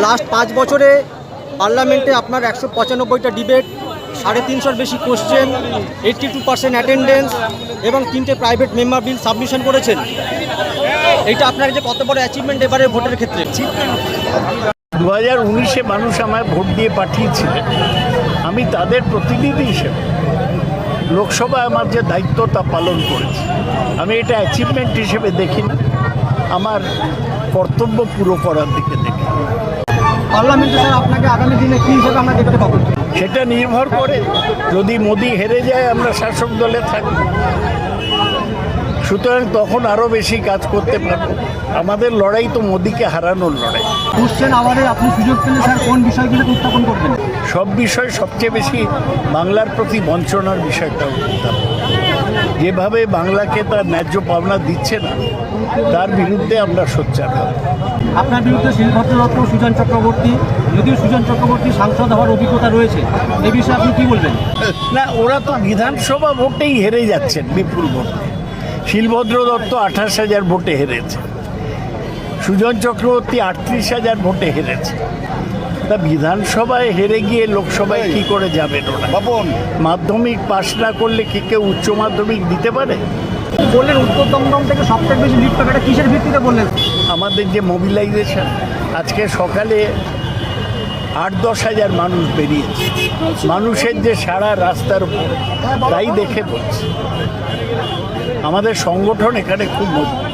Last 5 বছরে পার্লামেন্টে আপনার 195টা ডিবেট, 350-র বেশি কোশ্চেন, 82% অ্যাটেন্ডেন্স এবং 3টে প্রাইভেট মেম্বার বিল সাবমিশন করেছেন। এইটা আপনার যে কত বড় অ্যাচিভমেন্ট এবারে ভোটের ক্ষেত্রে? 2019-এ মানুষ আমায় ভোট দিয়ে পাঠিয়েছিলেন, আমি তাদের প্রতিনিধি হিসেবে লোকসভায় আমার যে দায়িত্ব তা পালন করেছি। আমি এটা অ্যাচিভমেন্ট হিসেবে দেখি না, আমার কর্তব্য পুরো করার দিকে দেখি। পার্লামেন্টে স্যার আপনাকে আগামী দিনে কী হিসেবে আমরা দেখতে পাবো? সেটা নির্ভর করে, যদি মোদি হেরে যায় আমরা শাসক দলে থাকি, সুতরাং তখন আরও বেশি কাজ করতে পারবো। আমাদের লড়াই তো মোদিকে হারানোর লড়াই। কোশ্চেন আওয়ারে আপনি সুযোগ পেলে স্যার কোন বিষয়গুলো উত্থাপন করবেন? সব বিষয়, সবচেয়ে বেশি বাংলার প্রতি বঞ্চনার বিষয়টা উত্থাপন। যেভাবে বাংলাকে তার ন্যায্য পাওনা দিচ্ছে না, তার বিরুদ্ধে আমরা সোচ্চার হব। আপনার বিরুদ্ধে শিলভদ্র দত্ত, সুজন চক্রবর্তী, যদিও সুজন চক্রবর্তী সাংসদ হওয়ার অভিজ্ঞতা রয়েছে, এই বিষয়ে আপনি কী বলবেন? না, ওরা তো বিধানসভা ভোটেই হেরে যাচ্ছেন বিপুল ভোটে। শিলভদ্র দত্ত 28,000 ভোটে হেরেছে, সুজন চক্রবর্তী 38,000 ভোটে হেরেছে। তা বিধানসভায় হেরে গিয়ে লোকসভায় কি করে যাবেন ওরা? মাধ্যমিক পাশ না করলে কি কেউ উচ্চ মাধ্যমিক দিতে পারে? বললেন উত্তর দমদম থেকে সবথেকে বেশি লিড পাবে, এটা কিসের ভিত্তিতে বললেন? আমাদের যে মোবিলাইজেশন, আজকে সকালে 8-10 হাজার মানুষ বেরিয়েছে। মানুষের যে সারা রাস্তার উপর, তাই দেখে বলছে আমাদের সংগঠন এখানে খুব মজবুত।